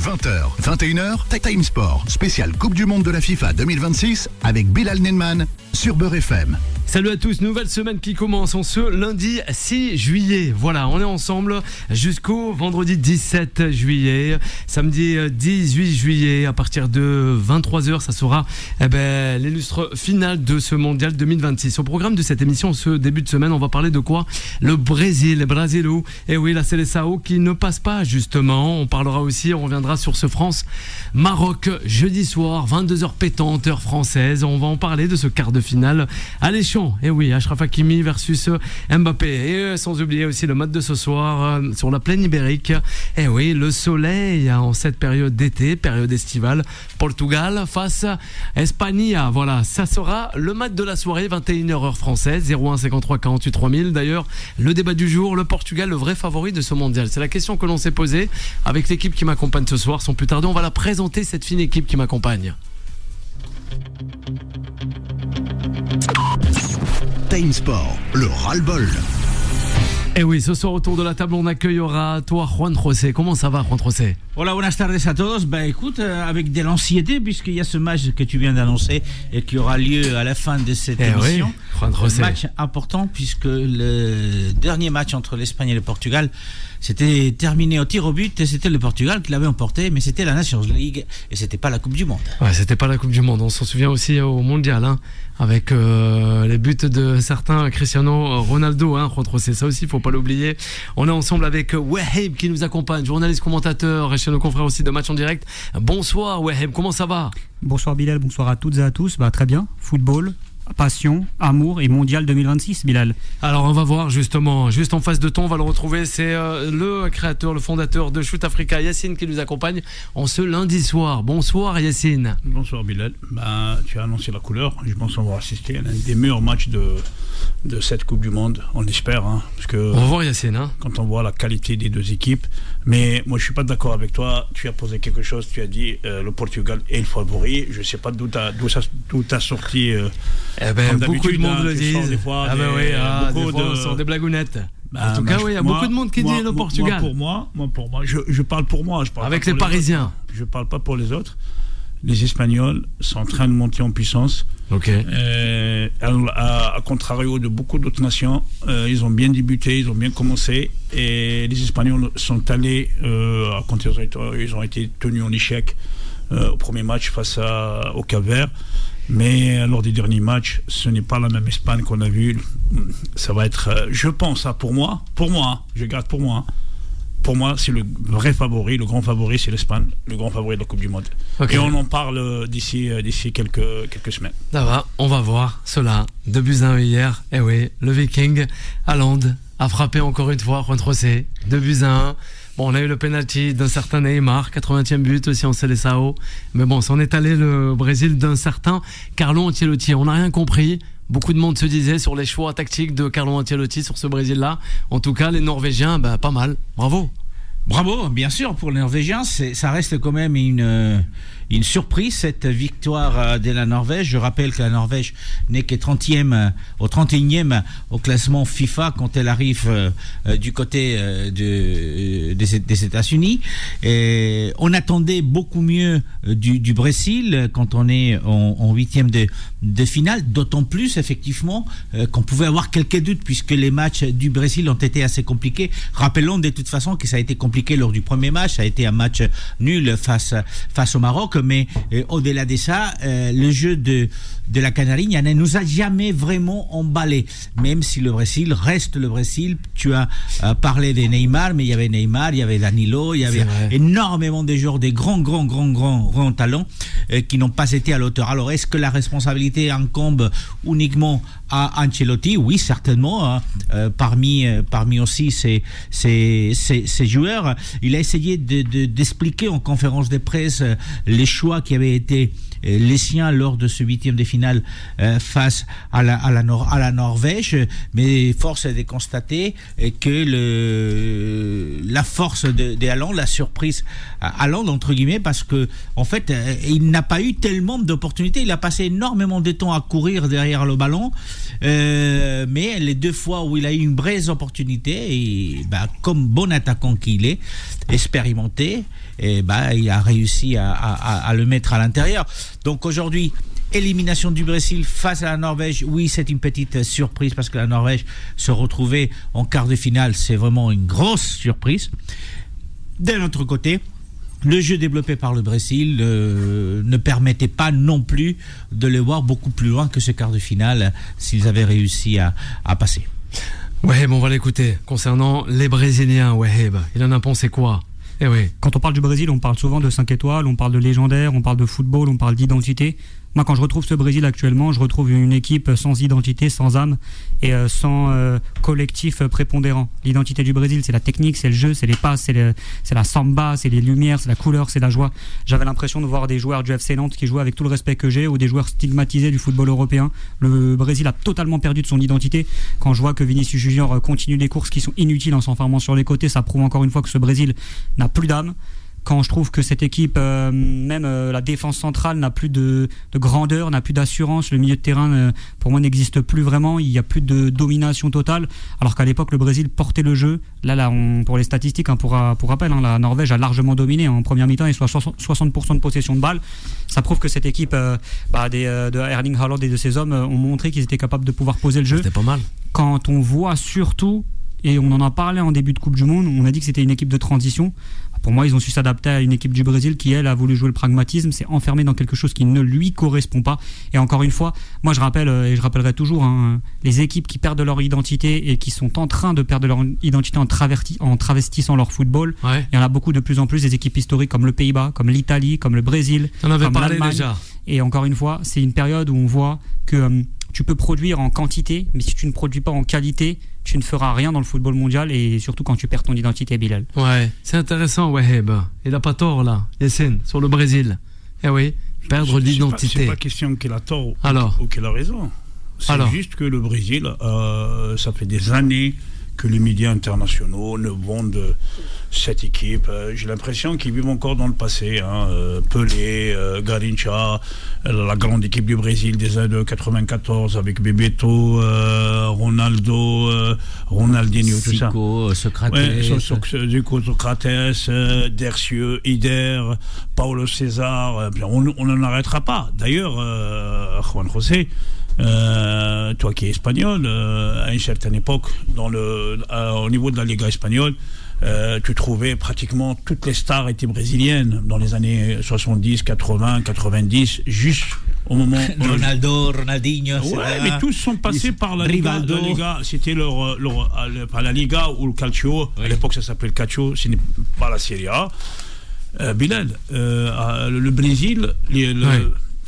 20h, 21h, Time Sport, spécial Coupe du Monde de la FIFA 2026 avec Bilal Nenman sur Beurre FM. Salut à tous, nouvelle semaine qui commence en ce lundi 6 juillet. Voilà, on est ensemble jusqu'au vendredi 17 juillet. Samedi 18 juillet, à partir de 23h, ça sera l'illustre final de ce mondial 2026. Au programme de cette émission, ce début de semaine, on va parler de quoi? Le Brésil, Brasileiro. Et oui, la Seleção qui ne passe pas justement. On parlera aussi, on reviendra sur ce France-Maroc jeudi soir, 22h pétante, heure française. On va en parler de ce quart de finale alléchant. Et oui, Achraf Hakimi versus Mbappé. Et sans oublier aussi le match de ce soir sur la plaine ibérique. Et oui, le soleil en cette période d'été, période estivale. Portugal face à Espagne. Voilà, ça sera le match de la soirée, 21h heure française, 01 53 48 3000. D'ailleurs, le débat du jour, le Portugal, le vrai favori de ce mondial. C'est la question que l'on s'est posée avec l'équipe qui m'accompagne ce soir. Sans plus tarder, on va la présenter, cette fine équipe qui m'accompagne. Time Sport, le ras-le-bol. Et oui, ce soir autour de la table, on accueillera toi, Juan José. Comment ça va, Juan José? Hola, buenas tardes a todos. Écoute, avec de l'anxiété, puisqu'il y a ce match que tu viens d'annoncer et qui aura lieu à la fin de cette émission. Oui, Juan José. Un match important, puisque le dernier match entre l'Espagne et le Portugal c'était terminé au tir au but et c'était le Portugal qui l'avait emporté, mais c'était la Nations League et c'était pas la Coupe du Monde. Ouais, c'était pas la Coupe du Monde. On s'en souvient aussi au Mondial, avec les buts de certains Cristiano Ronaldo, Juan José. Ça aussi, faut pas l'oublier. On est ensemble avec Waheb qui nous accompagne, journaliste, commentateur et chez nos confrères aussi de Match en Direct. Bonsoir Waheb, comment ça va? Bonsoir Bilal, bonsoir à toutes et à tous. Très bien, football, passion, amour et mondial 2026, Bilal. Alors on va voir justement, juste en face de toi, on va le retrouver, c'est le créateur, le fondateur de Shoot Africa, Yacine, qui nous accompagne en ce lundi soir. Bonsoir Yacine. Bonsoir Bilal. Tu as annoncé la couleur, je pense qu'on va assister à l'un des meilleurs matchs de cette Coupe du Monde, on l'espère, parce que on va voir Yacine, quand on voit la qualité des deux équipes. Mais moi je suis pas d'accord avec toi, tu as posé quelque chose, tu as dit le Portugal est le favori. Je sais pas d'où t'as sorti beaucoup de monde le dit. Des fois, on sort des blagounettes. En tout cas, oui, il y a beaucoup de monde qui dit le Portugal. Pour moi, je parle pour moi. Je parle avec les Parisiens. Je parle pas pour les autres. Les Espagnols sont en train de monter en puissance. Ok. À contrario de beaucoup d'autres nations, ils ont bien débuté, ils ont bien commencé, et les Espagnols sont allés quand ils ont été tenus en échec au premier match face au Cap-Vert. Mais lors des derniers matchs, ce n'est pas la même Espagne qu'on a vue. Ça va être, je pense, pour moi, je garde pour moi. Pour moi, c'est le vrai favori, le grand favori, c'est l'Espagne, le grand favori de la Coupe du Monde. Okay. Et on en parle d'ici quelques semaines. Ça va, on va voir cela. 2-1 hier. Eh oui, le Viking, Haaland, a frappé encore une fois, Juan José. 2-1. Bon, on a eu le penalty d'un certain Neymar, 80e but aussi en Seleção. Mais bon, c'en est allé le Brésil d'un certain Carlo Ancelotti. On n'a rien compris. Beaucoup de monde se disait sur les choix tactiques de Carlo Ancelotti sur ce Brésil-là. En tout cas, les Norvégiens, pas mal. Bravo. Bravo, bien sûr, pour les Norvégiens. Ça reste quand même une surprise, cette victoire de la Norvège. Je rappelle que la Norvège n'est que 31e au classement FIFA quand elle arrive du côté des États-Unis. Et on attendait beaucoup mieux du Brésil quand on est en 8e de finale, d'autant plus effectivement qu'on pouvait avoir quelques doutes puisque les matchs du Brésil ont été assez compliqués. Rappelons de toute façon que ça a été compliqué lors du premier match, ça a été un match nul face au Maroc, mais au-delà de ça, le jeu de la Canarinha ne nous a jamais vraiment emballé, même si le Brésil reste le Brésil. Tu as parlé de Neymar, mais il y avait Neymar, il y avait Danilo, il y avait énormément de joueurs, des grands talents qui n'ont pas été à l'auteur. Alors est-ce que la responsabilité incombe uniquement à Ancelotti? Oui, certainement, parmi aussi ces joueurs. Il a essayé d'expliquer en conférence de presse les choix qui avaient été les siens lors de ce 8e de finale face à la Norvège, mais force est de constater que la force de Haaland, la surprise Haaland entre guillemets, parce que en fait il n'a pas eu tellement d'opportunités, il a passé énormément de temps à courir derrière le ballon, mais les 2 fois où il a eu une vraie opportunité, et comme bon attaquant qu'il est, expérimenté, et il a réussi à le mettre à l'intérieur. Donc aujourd'hui, élimination du Brésil face à la Norvège, oui, c'est une petite surprise parce que la Norvège se retrouvait en quart de finale, c'est vraiment une grosse surprise. D'un autre côté, le jeu développé par le Brésil ne permettait pas non plus de le voir beaucoup plus loin que ce quart de finale s'ils avaient réussi à passer. Ouais, on va l'écouter. Concernant les Brésiliens, Waheb, il en a pensé quoi? Eh oui. Quand on parle du Brésil, on parle souvent de 5 étoiles, on parle de légendaire, on parle de football, on parle d'identité. Moi, quand je retrouve ce Brésil actuellement, je retrouve une équipe sans identité, sans âme et sans collectif prépondérant. L'identité du Brésil, c'est la technique, c'est le jeu, c'est les passes, c'est la samba, c'est les lumières, c'est la couleur, c'est la joie. J'avais l'impression de voir des joueurs du FC Nantes qui jouaient avec tout le respect que j'ai, ou des joueurs stigmatisés du football européen. Le Brésil a totalement perdu de son identité. Quand je vois que Vinicius Junior continue des courses qui sont inutiles en s'enfermant sur les côtés, ça prouve encore une fois que ce Brésil n'a plus d'âme. Quand je trouve que cette équipe, même la défense centrale n'a plus de grandeur, n'a plus d'assurance, le milieu de terrain pour moi n'existe plus vraiment, il n'y a plus de domination totale, alors qu'à l'époque le Brésil portait le jeu. Là pour les statistiques, pour rappel, la Norvège a largement dominé en première mi-temps et soit 60% de possession de balle. Ça prouve que cette équipe de Erling Haaland et de ses hommes ont montré qu'ils étaient capables de pouvoir poser le jeu. C'était pas mal. Quand on voit surtout, et on en a parlé en début de Coupe du Monde, on a dit que c'était une équipe de transition. Pour moi, ils ont su s'adapter à une équipe du Brésil qui, elle, a voulu jouer le pragmatisme, s'est enfermée dans quelque chose qui ne lui correspond pas. Et encore une fois, moi je rappelle, et je rappellerai toujours, les équipes qui perdent leur identité et qui sont en train de perdre leur identité en travestissant leur football. Ouais. Il y en a beaucoup de plus en plus, des équipes historiques comme le Pays-Bas, comme l'Italie, comme le Brésil, on avait comme parlé l'Allemagne. Déjà. Et encore une fois, c'est une période où on voit que tu peux produire en quantité, mais si tu ne produis pas en qualité, tu ne feras rien dans le football mondial, et surtout quand tu perds ton identité, Bilal. Ouais, c'est intéressant, Waheb. Il n'a pas tort, là, Yassine, sur le Brésil. Eh oui, perdre l'identité. C'est pas question qu'il a tort ou qu'il a raison. C'est juste que le Brésil, ça fait des années que les médias internationaux ne vendent cette équipe. J'ai l'impression qu'ils vivent encore dans le passé. Pelé, Garrincha, la grande équipe du Brésil des années 94 avec Bebeto, Ronaldo, Ronaldinho, tout ça. Zico, Socrates, Dercieux, Ider, Paulo César. On n'en arrêtera pas. D'ailleurs, Juan José, toi qui es espagnol, à une certaine époque, au niveau de la Liga espagnole, tu trouvais pratiquement toutes les stars étaient brésiliennes dans les années 70, 80, 90, juste au moment... Ronaldo, Ronaldinho... Ouais, mais tous sont passés par la Liga. La Liga, c'était la Liga ou le Calcio. Oui. À l'époque, ça s'appelait le Calcio, ce n'est pas la Serie A. Bilal, le Brésil...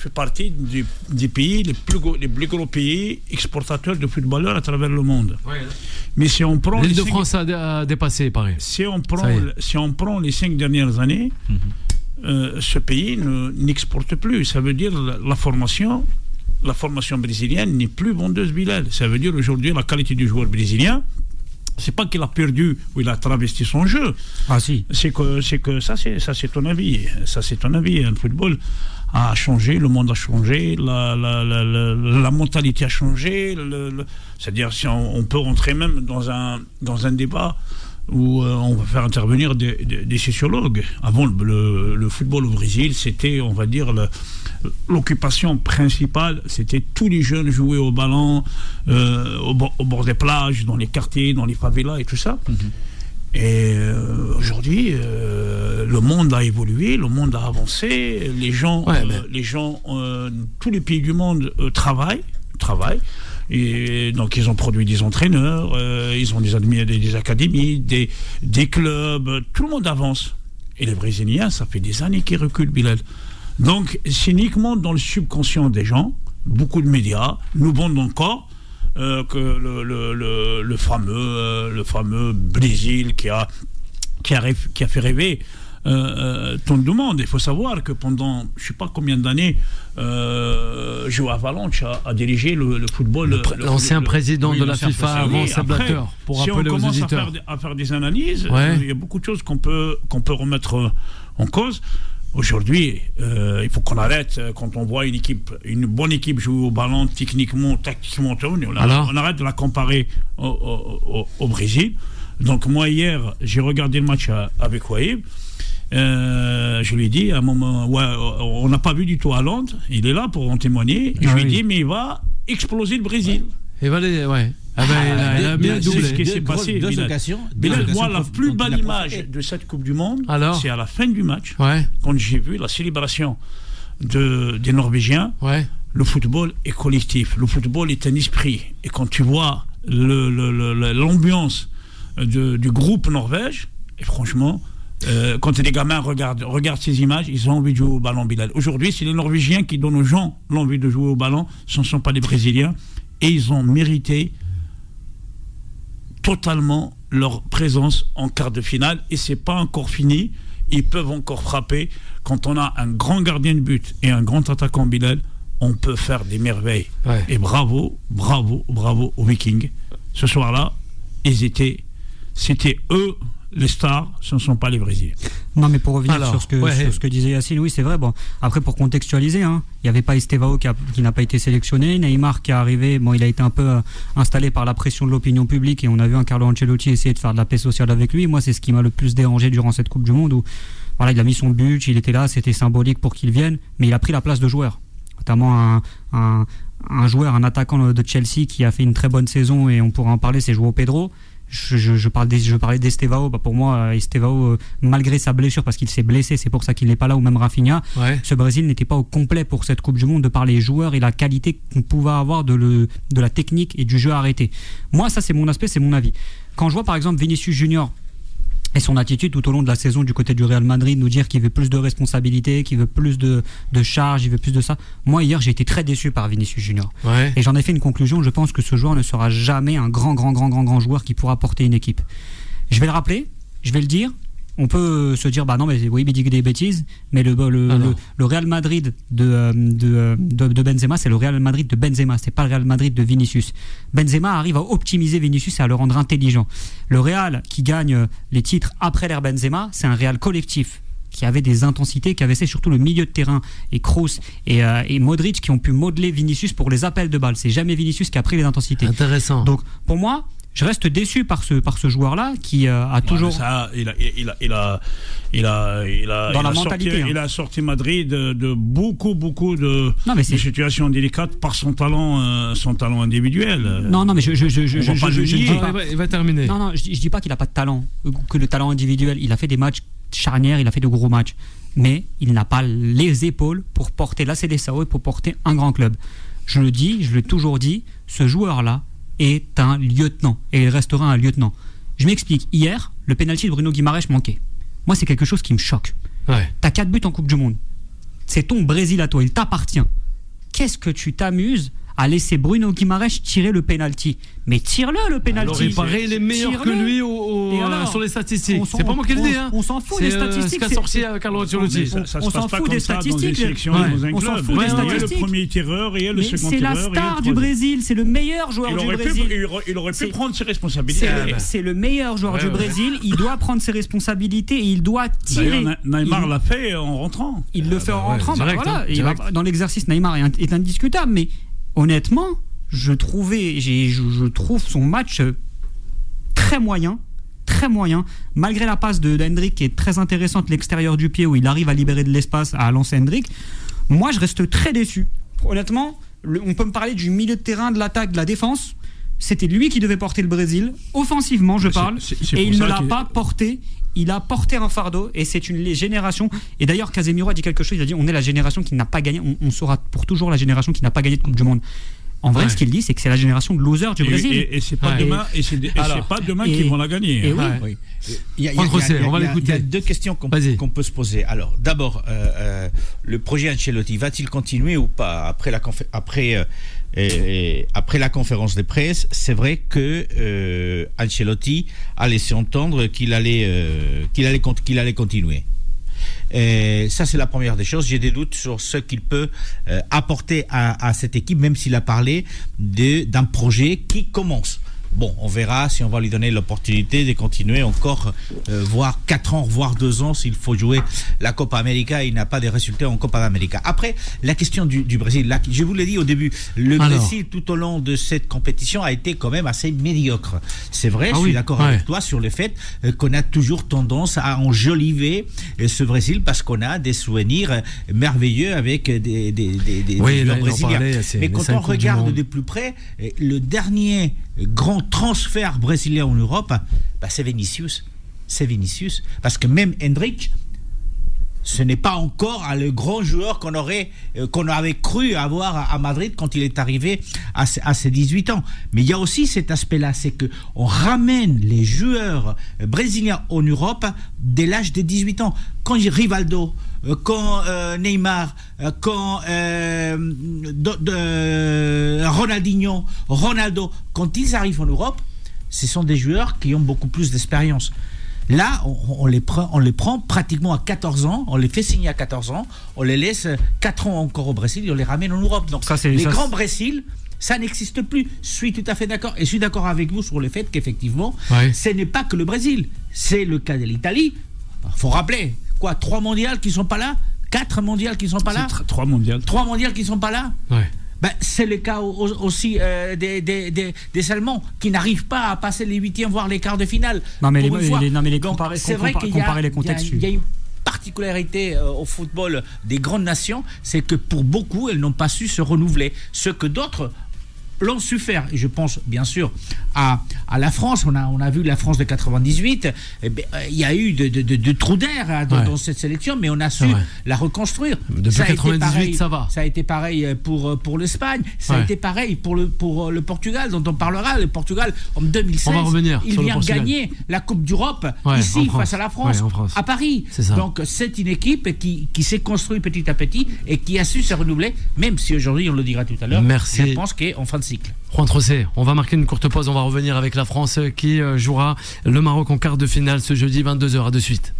fait partie des pays, les plus gros pays exportateurs de footballeurs à travers le monde. Ouais. Mais si on prend... L'île de France a dépassé, pareil. Si on prend les 5 dernières années, ce pays n'exporte plus. Ça veut dire la formation brésilienne n'est plus vendeuse, Bilal. Ça veut dire aujourd'hui la qualité du joueur brésilien, c'est pas qu'il a perdu ou il a travesti son jeu. Ah si. C'est que ça c'est ton avis. Ça c'est ton avis. Le football a changé, le monde a changé, la mentalité a changé. C'est-à-dire si on peut rentrer même dans un débat où on va faire intervenir des sociologues. Avant le football au Brésil, c'était, on va dire, l'occupation principale, c'était tous les jeunes jouaient au ballon, au bord des plages, dans les quartiers, dans les favelas et tout ça. Et aujourd'hui, le monde a évolué, le monde a avancé, les gens, tous les pays du monde travaillent. Et donc ils ont produit des entraîneurs, ils ont des académies, des clubs, tout le monde avance. Et les Brésiliens, ça fait des années qu'ils reculent, Bilal. Donc c'est uniquement dans le subconscient des gens, beaucoup de médias nous vendent encore que le fameux Brésil qui a fait rêver ton demande. Il faut savoir que pendant je ne sais pas combien d'années, João Avalanche a dirigé le football. L'ancien président de la FIFA avant Sepp Blatter, pour si rappeler on aux commence auditeurs. à faire des analyses, Ouais. il y a beaucoup de choses qu'on peut remettre en cause. Aujourd'hui, il faut qu'on arrête quand on voit une bonne équipe jouer au ballon techniquement, tactiquement, on arrête de la comparer au Brésil. Donc moi hier, j'ai regardé le match avec Waïb. Je lui ai dit à un moment, on n'a pas vu du tout Haaland, il est là pour en témoigner. Je lui ai dit, mais il va exploser le Brésil. Et voilà, ouais. Ah ben, il a mis un doublé. C'est ce qui s'est passé. Moi, la plus belle image de cette Coupe du Monde, c'est à la fin du match, quand j'ai vu la célébration des Norvégiens. Ouais. Le football est collectif, le football est un esprit. Et quand tu vois l'ambiance du groupe norvège, et franchement, quand les gamins regardent ces images, ils ont envie de jouer au ballon, Bilal. Aujourd'hui, c'est les Norvégiens qui donnent aux gens l'envie de jouer au ballon, ce ne sont pas les Brésiliens. Et ils ont mérité totalement leur présence en quart de finale. Et c'est pas encore fini. Ils peuvent encore frapper. Quand on a un grand gardien de but et un grand attaquant, Bilal, on peut faire des merveilles. Ouais. Et bravo aux Vikings. Ce soir-là, c'était eux les stars, ce ne sont pas les Brésiliens. Non, mais pour revenir sur ce que disait Yacine, oui, c'est vrai. Bon, après, pour contextualiser, il n'y avait pas Estevao qui n'a pas été sélectionné. Neymar qui est arrivé, il a été un peu installé par la pression de l'opinion publique et on a vu un Carlo Ancelotti essayer de faire de la paix sociale avec lui. Moi, c'est ce qui m'a le plus dérangé durant cette Coupe du Monde où il a mis son but, il était là, c'était symbolique pour qu'il vienne, mais il a pris la place de joueur. Notamment un joueur, un attaquant de Chelsea qui a fait une très bonne saison et on pourra en parler, c'est João Pedro. Je parlais d'Estevao. Pour moi, Estevao, malgré sa blessure, parce qu'il s'est blessé, c'est pour ça qu'il n'est pas là, ou même Rafinha, ce Brésil n'était pas au complet pour cette Coupe du Monde de par les joueurs et la qualité qu'on pouvait avoir de la technique et du jeu arrêté. Moi, ça, c'est mon aspect, c'est mon avis. Quand je vois par exemple Vinicius Junior et son attitude tout au long de la saison du côté du Real Madrid, nous dire qu'il veut plus de responsabilités, qu'il veut plus de charges, il veut plus de ça. Moi, hier, j'ai été très déçu par Vinicius Junior. Ouais. Et j'en ai fait une conclusion. Je pense que ce joueur ne sera jamais un grand joueur qui pourra porter une équipe. Je vais le rappeler, je vais le dire. On peut se dire, non, mais oui, il dit des bêtises, mais le Real Madrid de Benzema, c'est le Real Madrid de Benzema, c'est pas le Real Madrid de Vinicius. Benzema arrive à optimiser Vinicius et à le rendre intelligent. Le Real qui gagne les titres après l'ère Benzema, c'est un Real collectif qui avait des intensités, qui avait surtout le milieu de terrain et Kroos et Modric qui ont pu modeler Vinicius pour les appels de balles. C'est jamais Vinicius qui a pris les intensités. Intéressant. Donc pour moi, je reste déçu par ce joueur-là qui a toujours. Ça, il a sorti Madrid de beaucoup de situations délicates par son talent individuel. Non, mais je dis pas. Il va terminer. Non, je dis pas qu'il a pas de talent, que le talent individuel. Il a fait des matchs charnières, il a fait de gros matchs, mais il n'a pas les épaules pour porter la Seleção et pour porter un grand club. Je le dis, je l'ai toujours dit, ce joueur-là est un lieutenant et il restera un lieutenant. Je m'explique. Hier, le pénalty de Bruno Guimaraes manquait. Moi, c'est quelque chose qui me choque. T'as 4 buts en Coupe du Monde. C'est ton Brésil à toi, il t'appartient. Qu'est-ce que tu t'amuses à laisser Bruno Guimaraes tirer le pénalty? Mais tire-le pénalty. Alors, il est meilleur que lui sur les statistiques. C'est pas moi qui le dis. On s'en fout des statistiques. C'est ce qu'a sorti Carlo Ancelotti. On s'en fout des statistiques. On s'en fout des statistiques. Le premier tireur et le second tireur. C'est la star du Brésil. C'est le meilleur joueur du Brésil. Il aurait pu prendre ses responsabilités. C'est le meilleur joueur du Brésil. Il doit prendre ses responsabilités et il doit tirer. Neymar l'a fait en rentrant. Il le fait en rentrant. Dans l'exercice, Neymar est indiscutable. Mais honnêtement, je trouve son match très moyen, malgré la passe de Hendrick qui est très intéressante, l'extérieur du pied où il arrive à libérer de l'espace, à lancer Hendrick. Moi, je reste très déçu. Honnêtement, on peut me parler du milieu de terrain, de l'attaque, de la défense. C'était lui qui devait porter le Brésil, offensivement, je parle, et il ne l'a pas porté. Il a porté un fardeau et c'est une génération. Et d'ailleurs, Casemiro a dit quelque chose. Il a dit on est la génération qui n'a pas gagné. On sera pour toujours la génération qui n'a pas gagné de Coupe du Monde. En vrai, ce qu'il dit, c'est que c'est la génération de losers du Brésil. Et c'est pas demain. Et c'est pas demain qu'ils vont la gagner. Oui. Il y a deux questions qu'on peut se poser. Alors, d'abord, le projet Ancelotti va-t-il continuer ou pas après la conférence de presse? C'est vrai que Ancelotti a laissé entendre qu'il allait continuer. Et ça, c'est la première des choses. J'ai des doutes sur ce qu'il peut apporter à cette équipe, même s'il a parlé d'un projet qui commence. Bon, on verra si on va lui donner l'opportunité de continuer encore, voire 4 ans, voire 2 ans, s'il faut jouer la Copa América et il n'a pas de résultats en Copa América. Après, la question du Brésil, là, je vous l'ai dit au début, Brésil, tout au long de cette compétition, a été quand même assez médiocre. C'est vrai, je suis d'accord avec toi sur le fait qu'on a toujours tendance à enjoliver ce Brésil parce qu'on a des souvenirs merveilleux avec des joueurs brésiliens. Mais quand on regarde de plus près, le dernier grand transfert brésilien en Europe, c'est Vinicius. C'est Vinicius. Parce que même Endrick, ce n'est pas encore le grand joueur qu'on avait cru avoir à Madrid quand il est arrivé à ses 18 ans. Mais il y a aussi cet aspect-là, c'est qu'on ramène les joueurs brésiliens en Europe dès l'âge de 18 ans. Quand Rivaldo, quand Neymar, quand Ronaldinho, Ronaldo, quand ils arrivent en Europe, ce sont des joueurs qui ont beaucoup plus d'expérience. Là, on les prend pratiquement à 14 ans, on les fait signer à 14 ans, on les laisse 4 ans encore au Brésil et on les ramène en Europe. Donc, grands Brésil, ça n'existe plus. Je suis tout à fait d'accord. Et je suis d'accord avec vous sur le fait qu'effectivement, ce n'est pas que le Brésil. C'est le cas de l'Italie. Il faut rappeler, 3 mondiales qui ne sont pas là, 4 mondiales qui ne sont pas là. 3 mondiales. 3 mondiales qui ne sont pas là. C'est le cas aussi des Allemands qui n'arrivent pas à passer les 8e, voire les quarts de finale. C'est vrai qu'il y a une particularité au football des grandes nations, c'est que pour beaucoup, elles n'ont pas su se renouveler. Ce que d'autres l'ont su faire. Et je pense bien sûr à la France. On a vu la France de 98. Il y a eu de trous d'air dans cette sélection, mais on a su la reconstruire. Depuis 98, ça va. Ça a été pareil pour l'Espagne. Ça a été pareil pour le Portugal, dont on parlera. Le Portugal, en 2016, on va revenir il vient gagner la Coupe d'Europe ici, face à la France, à Paris. Donc c'est une équipe qui s'est construite petit à petit et qui a su se renouveler, même si aujourd'hui, on le dira tout à l'heure, je pense qu'en fin de cycle. Juan Trocé, on va marquer une courte pause, on va revenir avec la France qui jouera le Maroc en quart de finale ce jeudi 22h. À de suite.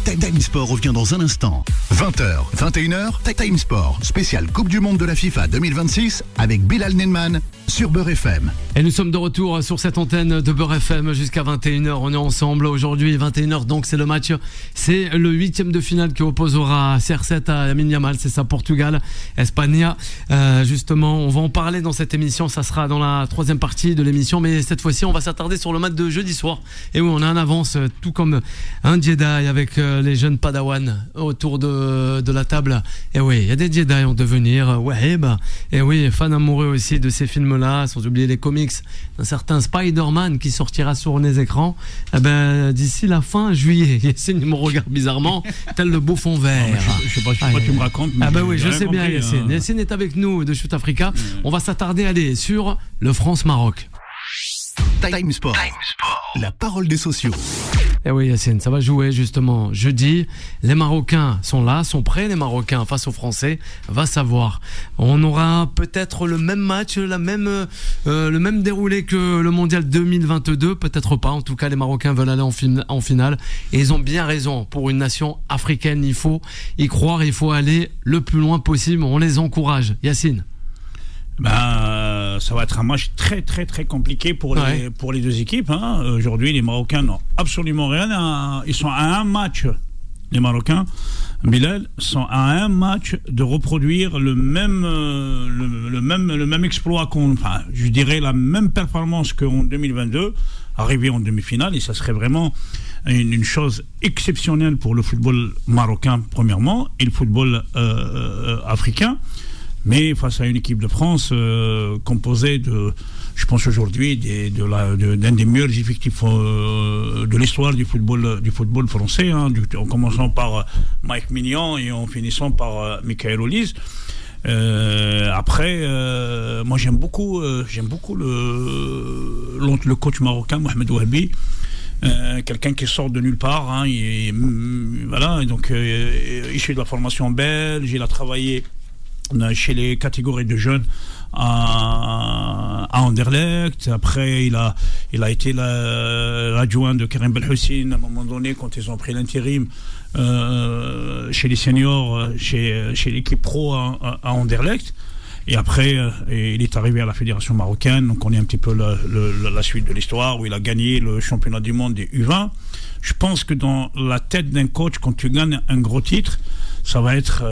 Time Sport revient dans un instant. 20h, 21h, Time Sport, spécial Coupe du Monde de la FIFA 2026 avec Bilal Nenman sur Beurre FM. Et nous sommes de retour sur cette antenne de Beurre FM jusqu'à 21h. On est ensemble aujourd'hui, 21h, donc c'est le match. C'est le 8e de finale qui opposera CR7 à Lamine Yamal, c'est ça, Portugal, Espagne. Justement, on va en parler dans cette émission, ça sera dans la 3e partie de l'émission, mais cette fois-ci, on va s'attarder sur le match de jeudi soir. Et oui, on a un avance, tout comme un Jedi avec les jeunes Padawan autour de la table. Et oui, il y a des Jedi en devenir, et oui, fan amoureux aussi de ces films-là, sans oublier les comics d'un certain Spider-Man qui sortira sur les écrans d'ici la fin juillet. Yassine me regarde bizarrement, tel le bouffon vert. Je sais pas tu me racontes. Oui, je sais bien, Yassine. Yassine est avec nous de Shoot Africa. On va s'attarder, sur le France-Maroc. Time Sport, la parole des sociaux. Eh oui, Yassine, ça va jouer justement jeudi. Les Marocains sont là, sont prêts, les Marocains face aux Français. Va savoir. On aura peut-être le même match, le même déroulé que le Mondial 2022. Peut-être pas. En tout cas, les Marocains veulent aller en finale. Et ils ont bien raison. Pour une nation africaine, il faut y croire, il faut aller le plus loin possible. On les encourage. Yassine. Ça va être un match très très très compliqué pour les deux équipes. Aujourd'hui, les Marocains n'ont absolument rien. Ils sont à un match. Les Marocains, Bilal, sont à un match de reproduire le même exploit je dirais la même performance qu'en 2022, arriver en demi-finale, et ça serait vraiment une chose exceptionnelle pour le football marocain premièrement et le football africain. Mais face à une équipe de France composée je pense aujourd'hui, d'un des meilleurs effectifs de l'histoire du football français, en commençant par Mike Maignan et en finissant par Michael Olise. Après, moi j'aime beaucoup le coach marocain Mohamed Ouahabi. Quelqu'un qui sort de nulle part, donc issu de la formation belge, il a travaillé chez les catégories de jeunes à Anderlecht. Après, il a été l'adjoint de Karim Belhoussine à un moment donné quand ils ont pris l'intérim chez les seniors, chez l'équipe pro à Anderlecht. Et après, il est arrivé à la fédération marocaine. Donc, on est un petit peu la suite de l'histoire où il a gagné le championnat du monde des U20. Je pense que dans la tête d'un coach, quand tu gagnes un gros titre, ça va être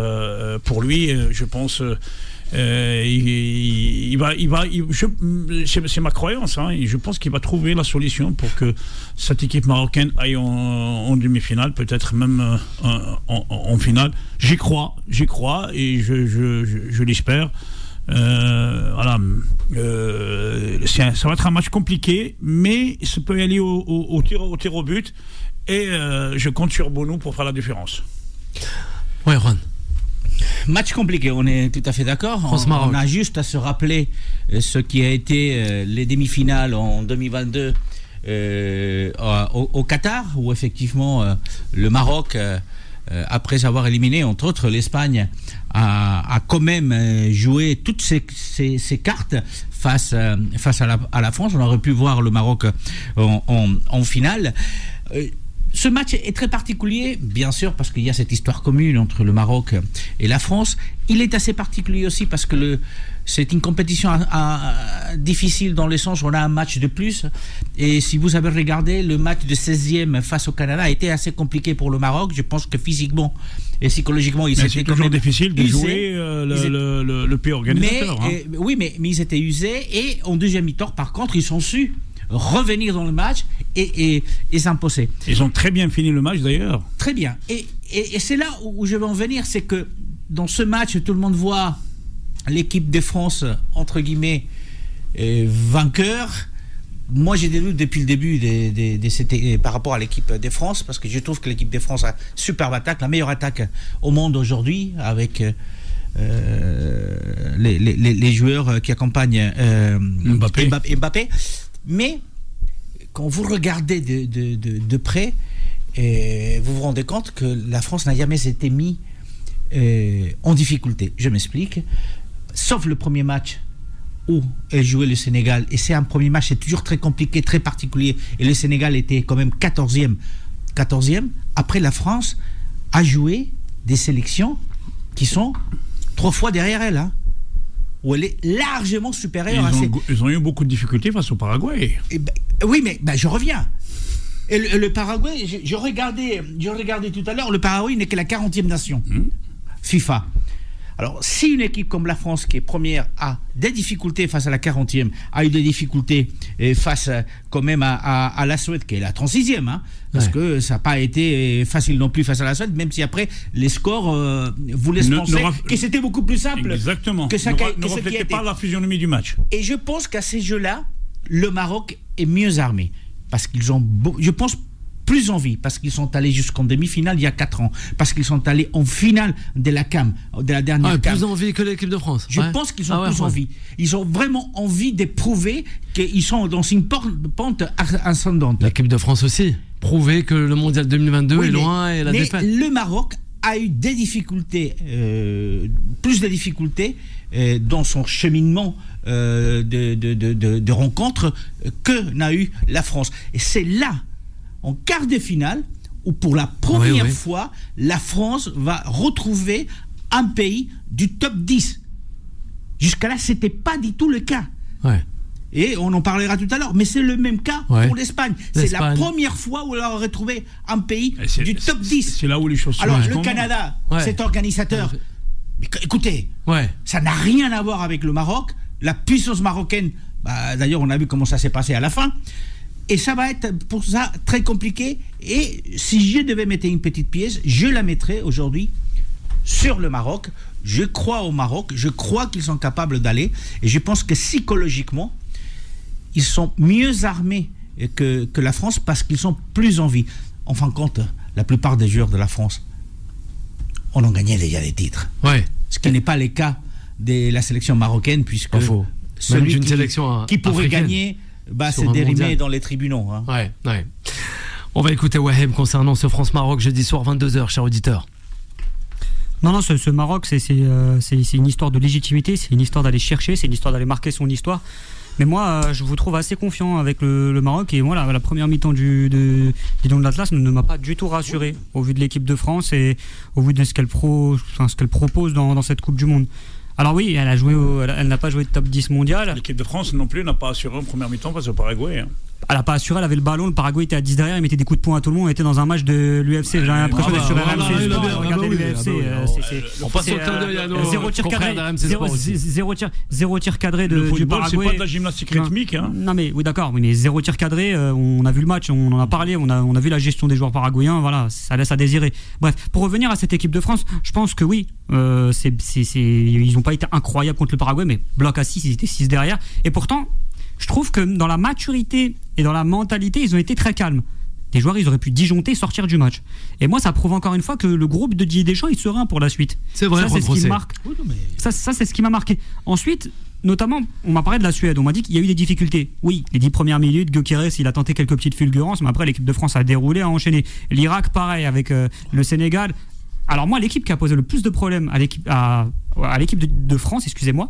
pour lui, je pense. C'est ma croyance, hein, et je pense qu'il va trouver la solution pour que cette équipe marocaine aille en demi-finale, peut-être même en finale. J'y crois et je l'espère. Voilà, ça va être un match compliqué, mais ça peut y aller au tir au but, et je compte sur Bounou pour faire la différence. Ouais, Juan. Match compliqué, on est tout à fait d'accord. On a juste à se rappeler ce qui a été les demi-finales en 2022 au Qatar, où effectivement le Maroc, après avoir éliminé entre autres l'Espagne, a quand même joué toutes ses cartes face à la France. On aurait pu voir le Maroc en finale. Ce match est très particulier, bien sûr, parce qu'il y a cette histoire commune entre le Maroc et la France. Il est assez particulier aussi parce que c'est une compétition difficile dans le sens où on a un match de plus. Et si vous avez regardé, le match de 16e face au Canada a été assez compliqué pour le Maroc. Je pense que physiquement et psychologiquement, c'est toujours difficile de jouer le pays organisateur. Oui, mais ils étaient usés. Et en deuxième mi-temps, par contre, ils ont su revenir dans le match et s'imposer. Ils ont très bien fini le match d'ailleurs. Très bien. Et c'est là où je veux en venir, c'est que dans ce match, tout le monde voit l'équipe de France, entre guillemets, vainqueur. Moi, j'ai des doutes depuis le début par rapport à l'équipe de France, parce que je trouve que l'équipe de France a une superbe attaque, la meilleure attaque au monde aujourd'hui, avec les joueurs qui accompagnent Mbappé. Mais quand vous regardez de près, vous vous rendez compte que la France n'a jamais été mise en difficulté. Je m'explique. Sauf le premier match où elle jouait le Sénégal. Et c'est un premier match, c'est toujours très compliqué, très particulier. Et le Sénégal était quand même 14e. Après, la France a joué des sélections qui sont 3 fois derrière elle, hein, où elle est largement supérieure ils ont eu beaucoup de difficultés face au Paraguay. Oui, mais je reviens. Et le Paraguay, je regardais tout à l'heure, le Paraguay n'est que la 40e nation FIFA. Alors, si une équipe comme la France, qui est première, a des difficultés face à la 40e, a eu des difficultés face quand même à la Suède, qui est la 36e, hein, parce que ça n'a pas été facile non plus face à la Suède, même si après, les scores vous laissent penser que c'était beaucoup plus simple. Exactement. Que ça, ne reflétait pas la physionomie du match. Et je pense qu'à ces jeux-là, le Maroc est mieux armé, parce qu'ils ont, je pense, plus envie, parce qu'ils sont allés jusqu'en demi-finale il y a 4 ans, parce qu'ils sont allés en finale de la CAM, de la dernière CAM. Plus envie que l'équipe de France. Je pense qu'ils ont plus envie. Ils ont vraiment envie de prouver qu'ils sont dans une pente ascendante. L'équipe de France aussi. Prouver que le mondial 2022 est loin et la défaite. Le Maroc a eu des difficultés, plus de difficultés dans son cheminement de rencontres que n'a eu la France. Et c'est là, en quart de finale, où pour la première fois, la France va retrouver un pays du top 10. Jusqu'à là, ce n'était pas du tout le cas. Ouais. Et on en parlera tout à l'heure, mais c'est le même cas pour l'Espagne. C'est la première fois où on a retrouvé un pays du top 10. C'est là où les choses sont. Alors, le Canada, cet organisateur, mais écoutez, ça n'a rien à voir avec le Maroc. La puissance marocaine, d'ailleurs, on a vu comment ça s'est passé à la fin. Et ça va être pour ça très compliqué. Et si je devais mettre une petite pièce, je la mettrais aujourd'hui sur le Maroc. Je crois au Maroc, je crois qu'ils sont capables d'aller. Et je pense que psychologiquement, ils sont mieux armés que la France parce qu'ils sont plus en vie. En fin de compte, la plupart des joueurs de la France on en gagnait déjà des titres. Ce qui n'est pas le cas de la sélection marocaine, puisque celui qui pourrait gagner c'est dérimé dans les tribunaux. Hein. On va écouter Waheb concernant ce France-Maroc jeudi soir 22h, chers auditeurs. Non, ce Maroc, c'est une histoire de légitimité, c'est une histoire d'aller chercher, c'est une histoire d'aller marquer son histoire. Mais moi, je vous trouve assez confiant avec le Maroc. Et moi, la première mi-temps du Lion de l'Atlas ne m'a pas du tout rassuré au vu de l'équipe de France et au vu de ce qu'elle propose dans cette Coupe du Monde. Alors oui, elle n'a pas joué de top 10 mondial. L'équipe de France non plus n'a pas assuré en première mi-temps face au Paraguay. Hein. Elle n'a pas assuré, elle avait le ballon, le Paraguay était à 10 derrière, il mettait des coups de poing à tout le monde, on était dans un match de l'UFC. J'ai l'impression d'être sur RMC. Regardez l'UFC. On passe au clin d'œil à nos zéro tir cadré, zéro tir cadré du Paraguay. C'est pas de la gymnastique rythmique. Non mais oui d'accord, mais zéro tir cadré, on a vu le match, on en a parlé, on a vu la gestion des joueurs paraguayens, voilà, ça laisse à désirer. Bref, pour revenir à cette équipe de France, je pense que oui, ils n'ont pas été incroyables contre le Paraguay, mais bloc à 6, ils étaient 6 derrière, et pourtant je trouve que dans la maturité et dans la mentalité, ils ont été très calmes. Les joueurs, ils auraient pu disjoncter, sortir du match. Et moi, ça prouve encore une fois que le groupe de Didier Deschamps est serein pour la suite. C'est vrai, ça, c'est ce qui me marque. Oui, ça, c'est ce qui m'a marqué. Ensuite, notamment, on m'a parlé de la Suède. On m'a dit qu'il y a eu des difficultés. Oui, les 10 premières minutes, Gyökeres, il a tenté quelques petites fulgurances, mais après, l'équipe de France a déroulé, a enchaîné. L'Irak, pareil, avec le Sénégal. Alors moi, l'équipe qui a posé le plus de problèmes à l'équipe de France, excusez-moi,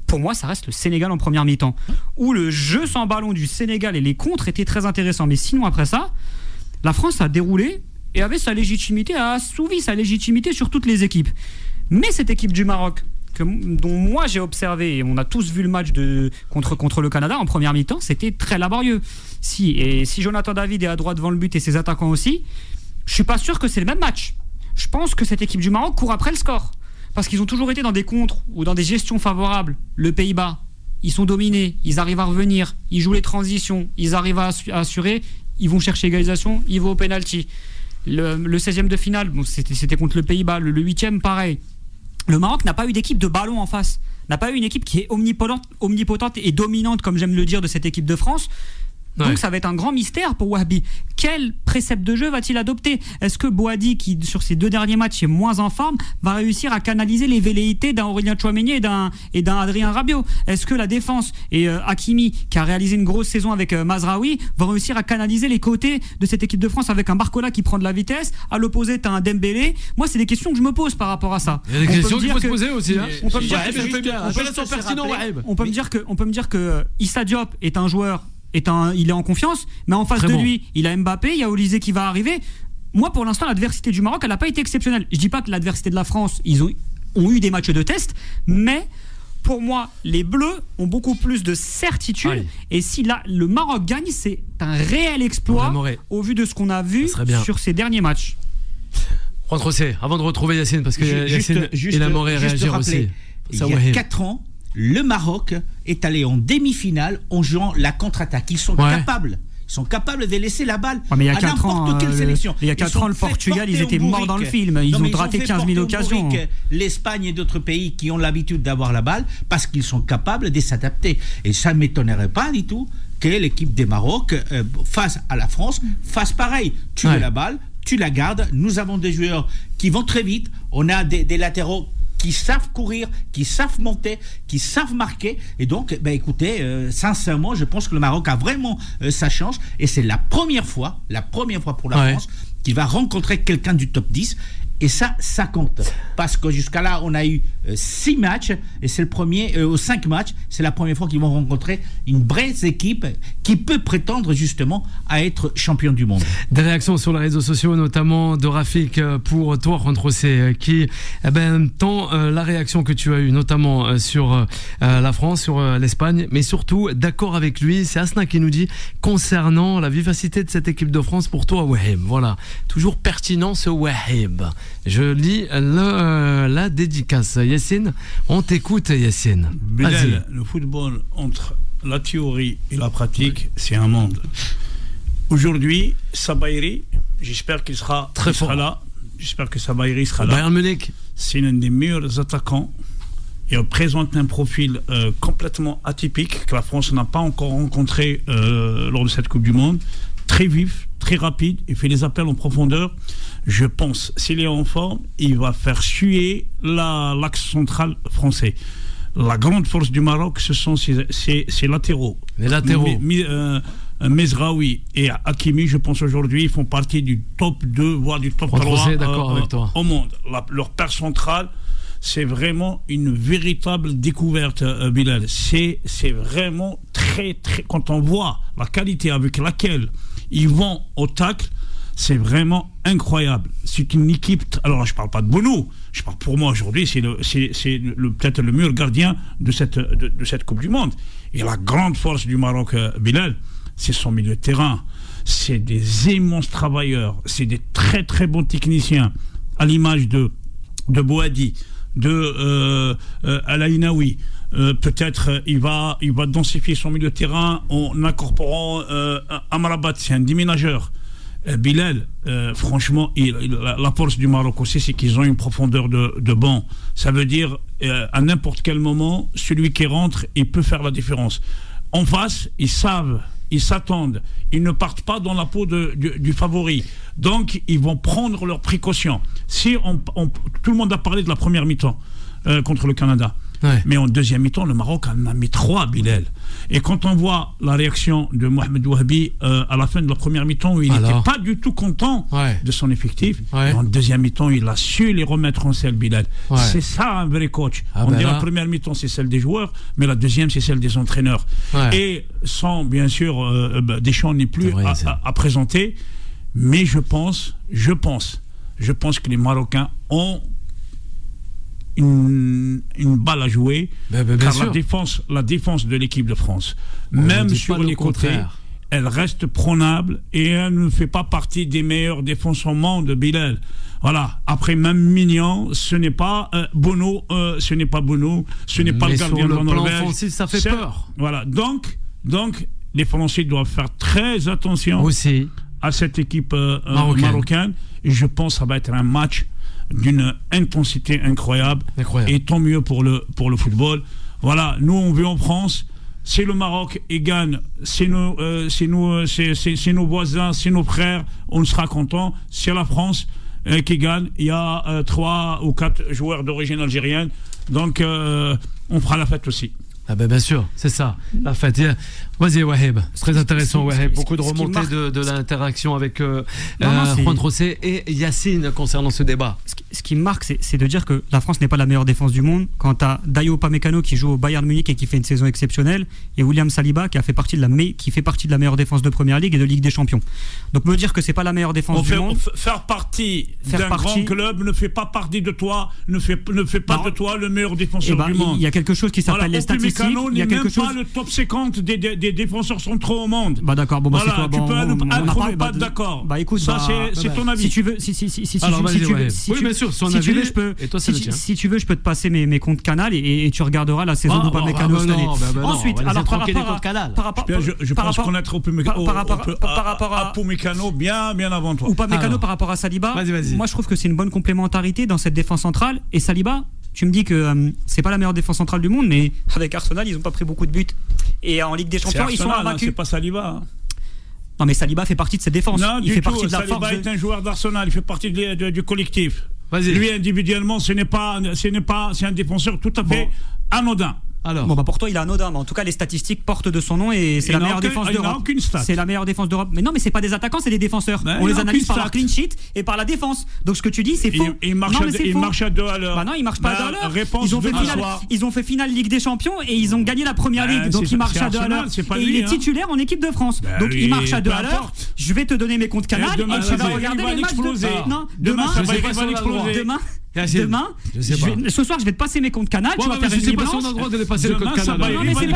pour moi, ça reste le Sénégal en première mi-temps, où le jeu sans ballon du Sénégal et les contres étaient très intéressants. Mais sinon, après ça, la France a déroulé et avait sa légitimité, a assouvi sa légitimité sur toutes les équipes. Mais cette équipe du Maroc, dont moi j'ai observé, et on a tous vu le match contre le Canada en première mi-temps, c'était très laborieux. Si Jonathan David est à droite devant le but et ses attaquants aussi, je suis pas sûr que c'est le même match. Je pense que cette équipe du Maroc court après le score. Parce qu'ils ont toujours été dans des contres ou dans des gestions favorables. Le Pays-Bas, ils sont dominés, ils arrivent à revenir, ils jouent les transitions, ils arrivent à assurer, ils vont chercher égalisation, ils vont au penalty. Le 16e de finale, bon, c'était contre le Pays-Bas, le 8e pareil. Le Maroc n'a pas eu d'équipe de ballon en face, n'a pas eu une équipe qui est omnipotente et dominante, comme j'aime le dire, de cette équipe de France. Donc ça va être un grand mystère pour Wahbi. Quel précepte de jeu va-t-il adopter ? Est-ce que Boadi, qui sur ses 2 derniers matchs est moins en forme, va réussir à canaliser les velléités d'un Aurélien Tchouaméni et d'un Adrien Rabiot ? Est-ce que la défense et Hakimi, qui a réalisé une grosse saison avec Mazraoui, va réussir à canaliser les côtés de cette équipe de France avec un Barcola qui prend de la vitesse ? À l'opposé, tu as un Dembélé. Moi, c'est des questions que je me pose par rapport à ça. Il y a des questions qu'il faut se poser aussi. On peut me dire que Issa Diop est un joueur. Il est en confiance, mais en face de lui, il a Mbappé, il y a Olysée qui va arriver. Moi, pour l'instant, l'adversité du Maroc, elle n'a pas été exceptionnelle. Je dis pas que l'adversité de la France, ils ont eu des matchs de test, mais pour moi, les Bleus ont beaucoup plus de certitude. Allez. Et si là, le Maroc gagne, c'est un réel exploit au vu de ce qu'on a vu sur ces derniers matchs. Juan José, avant de retrouver Yacine, parce que Yacine, il aimerait réagir aussi. Il y a 4 ans, le Maroc est allé en demi-finale en jouant la contre-attaque. Ils sont capables. Ils sont capables de laisser la balle à n'importe quelle sélection. Il y a 4 ans, le Portugal, ils étaient morts dans le film. Ils ont raté 15 000 occasions. L'Espagne et d'autres pays qui ont l'habitude d'avoir la balle parce qu'ils sont capables de s'adapter. Et ça ne m'étonnerait pas du tout que l'équipe des Maroc, face à la France, fasse pareil. Tu veux la balle, tu la gardes. Nous avons des joueurs qui vont très vite. On a des latéraux qui savent courir, qui savent monter, qui savent marquer. Et donc, écoutez, sincèrement, je pense que le Maroc a vraiment sa chance. Et c'est la première fois pour la France qu'il va rencontrer quelqu'un du top 10. Et ça compte. Parce que jusqu'à là, on a eu 6 matchs. Et c'est le premier, 5 matchs. C'est la première fois qu'ils vont rencontrer une vraie équipe qui peut prétendre justement à être champion du monde. Des réactions sur les réseaux sociaux, notamment de Rafik pour toi, Juan José, qui tant la réaction que tu as eue, notamment sur la France, sur l'Espagne, mais surtout d'accord avec lui. C'est Asna qui nous dit concernant la vivacité de cette équipe de France pour toi, Wahib. Voilà, toujours pertinent ce Wahib. Je lis la dédicace. Yacine, on t'écoute, Yacine. Bilal, le football, entre la théorie et la pratique, c'est un monde. Aujourd'hui, Sabaïri, j'espère qu'il sera très fort là. J'espère que Sabaïri sera là. Bayern Munich. C'est l'un des meilleurs attaquants. Il présente un profil complètement atypique que la France n'a pas encore rencontré lors de cette Coupe du Monde. Très vif, très rapide, il fait des appels en profondeur. Je pense, s'il est en forme, il va faire suer l'axe central français. La grande force du Maroc, ce sont ses latéraux. Les latéraux. Mezraoui et Hakimi, je pense aujourd'hui, ils font partie du top 2, voire du top 3 au monde. Leur paire centrale, c'est vraiment une véritable découverte, Bilal. C'est vraiment très, très... Quand on voit la qualité avec laquelle ils vont au tacle, c'est vraiment incroyable. C'est une équipe... Alors, je ne parle pas de Bono. Je parle pour moi aujourd'hui, c'est peut-être le meilleur gardien de cette Coupe du Monde. Et la grande force du Maroc, Bilal, c'est son milieu de terrain. C'est des immenses travailleurs. C'est des très, très bons techniciens. À l'image de Boadi, de Al-Ainaoui. Peut-être il va densifier son milieu de terrain en incorporant Amrabat, c'est un déménageur. Bilal, franchement, la force du Maroc aussi, c'est qu'ils ont une profondeur de banc. Ça veut dire, à n'importe quel moment, celui qui rentre, il peut faire la différence. En face, ils savent, ils s'attendent, ils ne partent pas dans la peau du favori. Donc, ils vont prendre leurs précautions. Si tout le monde a parlé de la première mi-temps contre le Canada. Ouais. Mais en deuxième mi-temps, le Maroc en a mis 3, Bilal. Et quand on voit la réaction de Mohamed Wahabi à la fin de la première mi-temps, où il n'était pas du tout content de son effectif, et en deuxième mi-temps, il a su les remettre en selle, Bilal. C'est ça un vrai coach. On dit la première mi-temps, c'est celle des joueurs, mais la deuxième, c'est celle des entraîneurs. Et sans, bien sûr, Deschamps n'est plus à présenter, mais je pense que les Marocains ont une balle à jouer, car la défense de l'équipe de France, même sur les côtés, elle reste prenable et elle ne fait pas partie des meilleures défenses au monde, Bilal. Voilà. Après, même Mignon, ce n'est pas Bono, ce n'est pas le gardien de la Norvège. Offensif, ça fait peur. Voilà. Donc, les Français doivent faire très attention aussi à cette équipe marocaine. Et je pense que ça va être un match d'une intensité incroyable. Et tant mieux pour le football. Voilà, nous on veut en France, c'est le Maroc et gagne, c'est nos voisins, c'est nos frères, on sera content. C'est la France qui gagne, il y a 3 ou 4 joueurs d'origine algérienne, donc on fera la fête aussi. Ah ben bien sûr, c'est ça, la fête. Vas-y Waheb, c'est très intéressant Waheb, beaucoup de remontées de l'interaction avec Juan José et Yacine concernant ce débat. Ce qui me marque, c'est de dire que la France n'est pas la meilleure défense du monde quand tu as Dayo Upamecano qui joue au Bayern Munich et qui fait une saison exceptionnelle, et William Saliba qui fait partie de la meilleure défense de Première Ligue et de Ligue des Champions. Donc me dire que c'est pas la meilleure défense du monde, faire partie d'un grand club ne fait pas partie de toi, ne fait pas de toi le meilleur défenseur du monde. Il y a quelque chose qui s'appelle les statistiques. Il y a quelque chose. Pas le top 50 des défenseurs centraux au monde. Bah d'accord, bon, voilà, tu peux approuver, pas d'accord. Bah écoute, ça c'est ton avis. Si tu veux, oui, bien sûr, son avis. Si tu veux, je peux te passer mes comptes Canal et tu regarderas la saison d'Upamecano cette année. Ensuite, alors par rapport, je pense connaître Upamecano bien avant toi. Upamecano par rapport à Saliba. Moi, je trouve que c'est une bonne complémentarité dans cette défense centrale. Et Saliba, tu me dis que c'est pas la meilleure défense centrale du monde, mais avec Arsenal, ils n'ont pas pris beaucoup de buts. Et en Ligue des Champions, ils sont invaincus. C'est pas Saliba. Non, mais Saliba fait partie de cette défense. Non, il fait partie de la Saliba force. Est un joueur d'Arsenal. Il fait partie du collectif. Vas-y. Lui individuellement, c'est un défenseur tout à fait anodin. Alors. Bon, pour toi il est anodin, mais en tout cas les statistiques portent de son nom et c'est la meilleure défense d'Europe. C'est la meilleure défense d'Europe. Mais non, mais c'est pas des attaquants, c'est des défenseurs. On les analyse par leur clean sheet et par la défense. Donc ce que tu dis c'est faux. Il marche à 2 à l'heure. Bah non, il marche pas à 2 à l'heure. Ils ont fait finale Ligue des Champions et ils ont gagné la première Ligue. Donc il marche à 2 à l'heure. Et il est titulaire en équipe de France. Donc il marche à 2 à l'heure. Je vais te donner mes comptes Canal et tu vas regarder les matchs demain, ce soir je vais te passer mes comptes Canal, tu vas faire une nuit blanche. On a le droit de les passer le code Canal. Non mais c'est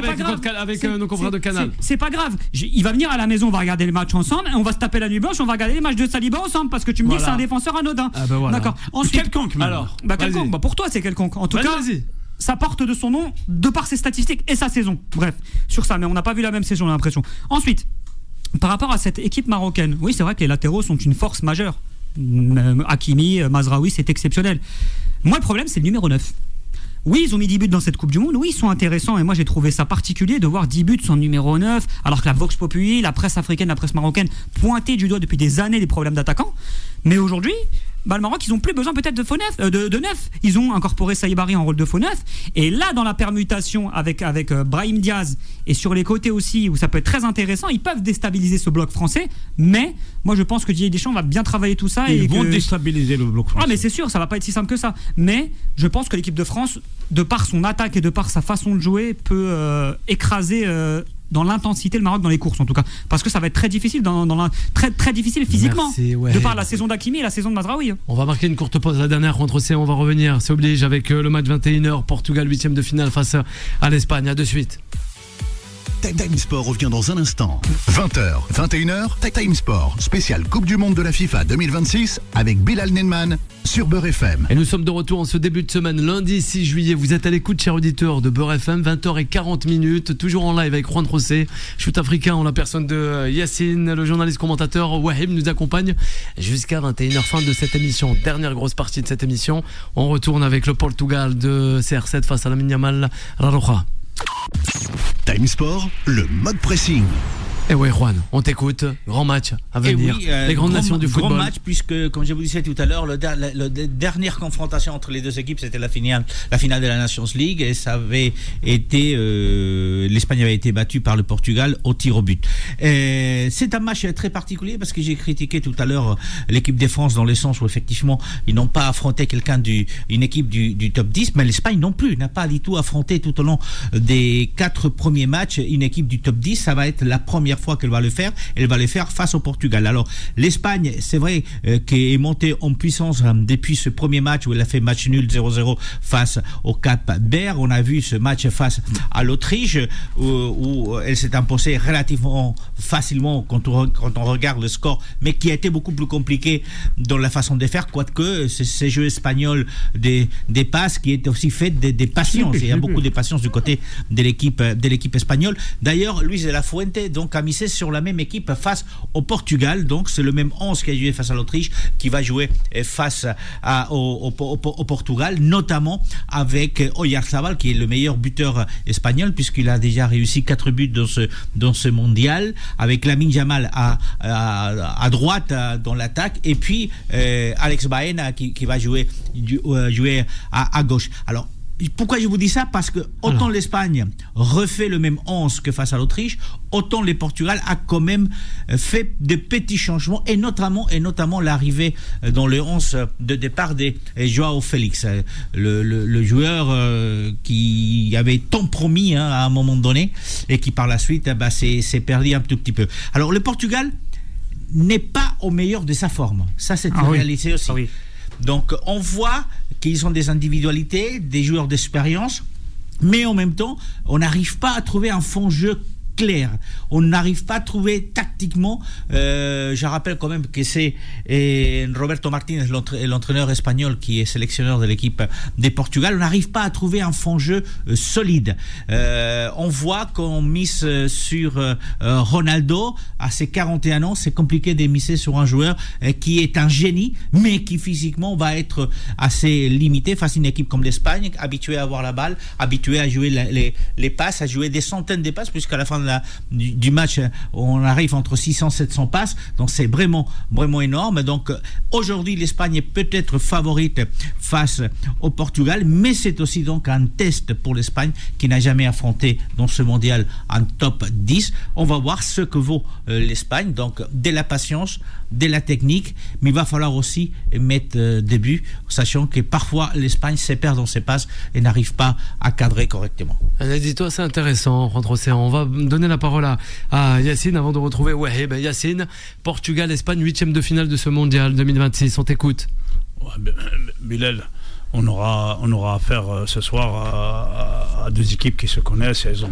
pas grave. Avec nos confrères de Canal. C'est pas grave. Il va venir à la maison, on va regarder les matchs ensemble, et on va se taper la nuit blanche, on va regarder les matchs de Saliba ensemble parce que tu me dis que c'est un défenseur anodin. D'accord. Ensuite, quelconque. Alors, quelconque. Pour toi c'est quelconque. En tout cas, ça porte de son nom de par ses statistiques et sa saison. Bref, sur ça, mais on n'a pas vu la même saison, j'ai l'impression. Ensuite, par rapport à cette équipe marocaine, oui, c'est vrai que les latéraux sont une force majeure. Hakimi, Mazraoui, c'est exceptionnel. Moi, le problème, c'est le numéro 9. Oui, ils ont mis 10 buts dans cette Coupe du Monde. Oui, ils sont intéressants. Et moi, j'ai trouvé ça particulier de voir 10 buts sans numéro 9, alors que la Vox Populi, la presse africaine, la presse marocaine pointaient du doigt depuis des années les problèmes d'attaquants. Mais aujourd'hui, le Maroc, ils ont plus besoin peut-être de faux neuf, de neuf. Ils ont incorporé Saïbari en rôle de faux neuf. Et là, dans la permutation avec Brahim Diaz et sur les côtés aussi, où ça peut être très intéressant, ils peuvent déstabiliser ce bloc français. Mais moi, je pense que Didier Deschamps va bien travailler tout ça. Ils vont déstabiliser le bloc français. Ah, mais c'est sûr, ça va pas être si simple que ça. Mais je pense que l'équipe de France, de par son attaque et de par sa façon de jouer, peut écraser dans l'intensité le Maroc dans les courses en tout cas, parce que ça va être très difficile très, très difficile physiquement. Merci, ouais. De par la saison d'Hakimi et la saison de Mazraoui. On va marquer une courte pause, la dernière contre C, on va revenir, c'est oblige, avec le match 21h, Portugal 8e de finale face à l'Espagne. À de suite. Time Sport revient dans un instant. 20h, 21h, Time Sport, spécial Coupe du Monde de la FIFA 2026 avec Bilal Nenman sur Beurre FM. Et nous sommes de retour en ce début de semaine, lundi 6 juillet. Vous êtes à l'écoute, chers auditeurs de Beurre FM, 20h40, toujours en live avec Juan José, shoot africain en la personne de Yacine, le journaliste commentateur Wahib nous accompagne jusqu'à 21h, fin de cette émission. Dernière grosse partie de cette émission. On retourne avec le Portugal de CR7 face à la Yamal Raroja. Time Sport, le mode pressing. Et oui, Juan, on t'écoute. Grand match à venir. Oui, les grandes nations du football. Grand match, puisque, comme je vous disais tout à l'heure, la dernière confrontation entre les deux équipes, c'était la finale de la Nations League. Et ça avait été. L'Espagne avait été battue par le Portugal au tir au but. C'est un match très particulier parce que j'ai critiqué tout à l'heure l'équipe de France dans le sens où, effectivement, ils n'ont pas affronté une équipe du top 10, mais l'Espagne non plus n'a pas du tout affronté tout au long des 4 premiers matchs une équipe du top 10. Ça va être la première fois qu'elle va le faire, elle va le faire face au Portugal. Alors l'Espagne, c'est vrai qu'elle est montée en puissance depuis ce premier match où elle a fait match nul 0-0 face au Cap Vert. On a vu ce match face à l'Autriche où elle s'est imposée relativement facilement quand on regarde le score, mais qui a été beaucoup plus compliqué dans la façon de faire, quoique ces jeux espagnols des passes qui est aussi fait des patience. Il y a beaucoup de patience du côté de l'équipe espagnole. D'ailleurs, Luis de la Fuente donc a misé sur la même équipe face au Portugal. Donc c'est le même 11 qui a joué face à l'Autriche qui va jouer face au Portugal, notamment avec Oyarzabal qui est le meilleur buteur espagnol puisqu'il a déjà réussi 4 buts dans ce mondial, avec Lamine Yamal à droite dans l'attaque, et puis Alex Baena qui va jouer à gauche. Alors pourquoi je vous dis ça? Parce que autant l'Espagne refait le même 11 que face à l'Autriche, autant le Portugal a quand même fait de petits changements, et notamment l'arrivée dans le 11 de départ de Joao Félix, le joueur qui avait tant promis à un moment donné et qui par la suite s'est perdu un tout petit peu. Alors le Portugal n'est pas au meilleur de sa forme, ça c'est une réalité aussi. Oui. Donc on voit qu'ils ont des individualités, des joueurs d'expérience, mais en même temps, on n'arrive pas à trouver un fond de jeu clair. On n'arrive pas à trouver tactiquement. Je rappelle quand même que c'est Roberto Martínez, l'entraîneur espagnol qui est sélectionneur de l'équipe des Portugal. On n'arrive pas à trouver un fond de jeu solide. On voit qu'on mise sur Ronaldo à ses 41 ans. C'est compliqué de miser sur un joueur qui est un génie, mais qui physiquement va être assez limité face à une équipe comme l'Espagne, habituée à avoir la balle, habituée à jouer les passes, à jouer des centaines de passes, puisqu'à la fin du match, on arrive entre 600 et 700 passes, donc c'est vraiment énorme. Donc aujourd'hui, l'Espagne est peut-être favorite face au Portugal, mais c'est aussi donc un test pour l'Espagne qui n'a jamais affronté dans ce mondial un top 10. On va voir ce que vaut l'Espagne, donc de la patience, de la technique, mais il va falloir aussi mettre des buts, sachant que parfois l'Espagne se perd dans ses passes et n'arrive pas à cadrer correctement. Dis-toi, c'est intéressant, rentre océan. On va donner la parole à Yacine avant de retrouver Wahib. Yacine, Portugal, Espagne, 8e de finale de ce mondial 2026. On t'écoute. Bilal, on aura affaire ce soir à deux équipes qui se connaissent. Elles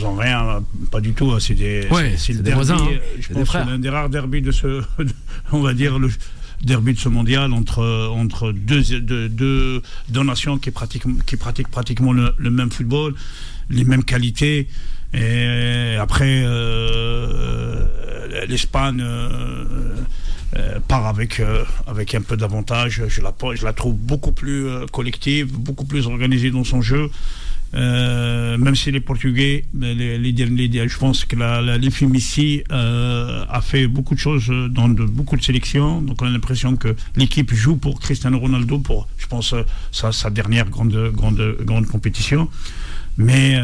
ont rien, pas du tout. C'est des derby, voisins. Je pense que c'est l'un des rares derbys on va dire le derby de ce mondial entre deux nations qui pratiquent pratiquement le même football, les mêmes qualités. Et après, l'Espagne part avec un peu d'avantage. Je la trouve beaucoup plus collective, beaucoup plus organisée dans son jeu. Même si les Portugais, je pense que l'IFI Messi a fait beaucoup de choses dans beaucoup de sélections. Donc on a l'impression que l'équipe joue pour Cristiano Ronaldo pour, je pense, sa dernière grande compétition. Mais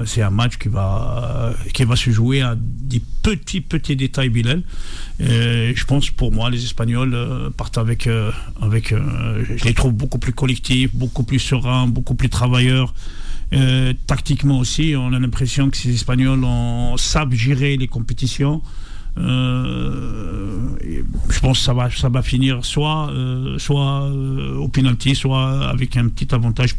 c'est un match qui va se jouer à des petits détails, Bilal. Je pense, pour moi, les Espagnols partent avec je les trouve beaucoup plus collectifs, beaucoup plus sereins, beaucoup plus travailleurs. Tactiquement aussi, on a l'impression que ces Espagnols savent gérer les compétitions. Je pense que ça va finir soit au penalty, soit avec un petit avantage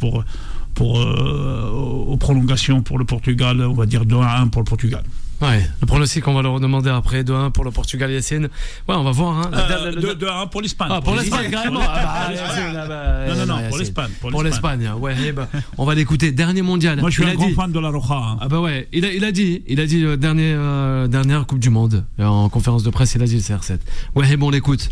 aux prolongations pour le Portugal, on va dire 2-1 pour le Portugal. Ouais, le pronostic, on va le redemander après. 2-1 pour le Portugal, Yacine. Ouais, on va voir. Hein. 2-1 pour l'Espagne. Ah, pour l'Espagne, carrément. Non, pour l'Espagne. Pour l'Espagne, ouais. On va l'écouter. Dernier mondial. Moi, je suis un grand fan de la Roja. Hein. Ah bah ouais, il a dit dernière Coupe du Monde. En conférence de presse, il a dit le CR7. Ouais, bon, on l'écoute.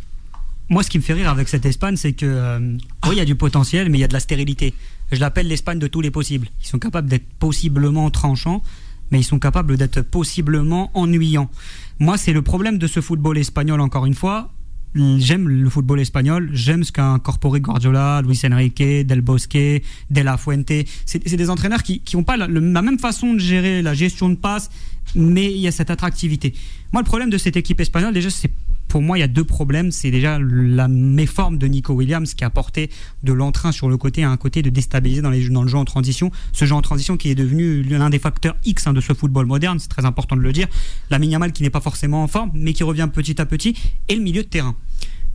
Moi, ce qui me fait rire avec cette Espagne, c'est que oui, il y a du potentiel, mais il y a de la stérilité. Je l'appelle l'Espagne de tous les possibles. Ils sont capables d'être possiblement tranchants, mais ils sont capables d'être possiblement ennuyants. Moi, c'est le problème de ce football espagnol, encore une fois. J'aime le football espagnol, j'aime ce qu'a incorporé Guardiola, Luis Enrique, Del Bosque, De La Fuente. C'est des entraîneurs qui n'ont pas la même façon de gérer la gestion de passe, mais il y a cette attractivité. Moi, le problème de cette équipe espagnole, déjà, pour moi, il y a deux problèmes. C'est déjà la méforme de Nico Williams qui a apporté de l'entrain sur le côté, à un côté de déstabiliser dans le jeu en transition. Ce jeu en transition qui est devenu l'un des facteurs X de ce football moderne, c'est très important de le dire. Lamine Yamal qui n'est pas forcément en forme, mais qui revient petit à petit, et le milieu de terrain.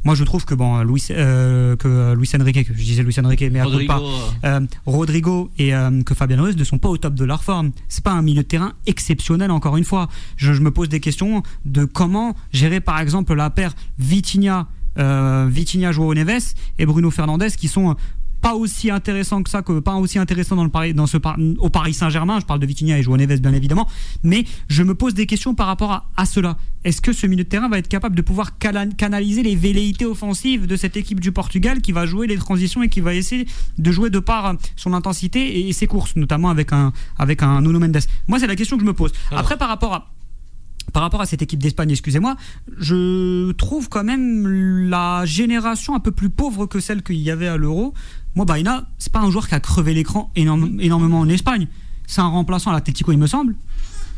Moi, je trouve que Luis Enrique, je disais Luis Enrique, mais Rodrigo et que Fabian Ruiz ne sont pas au top de leur forme. C'est pas un milieu de terrain exceptionnel, encore une fois. Je me pose des questions de comment gérer, par exemple, la paire Vitinha, João Neves et Bruno Fernandes, qui sont pas aussi intéressant que ça, pas aussi intéressant au Paris Saint-Germain. Je parle de Vitinha et João Neves, bien évidemment, mais je me pose des questions par rapport à cela. Est-ce que ce milieu de terrain va être capable de pouvoir canaliser les velléités offensives de cette équipe du Portugal qui va jouer les transitions et qui va essayer de jouer de par son intensité et ses courses, notamment avec un Nuno Mendes? Moi, c'est la question que je me pose. Après, par rapport à cette équipe d'Espagne, excusez-moi, je trouve quand même la génération un peu plus pauvre que celle qu'il y avait à l'Euro. Moi, Baena, c'est pas un joueur qui a crevé l'écran énormément en Espagne. C'est un remplaçant à l'Atlético, il me semble.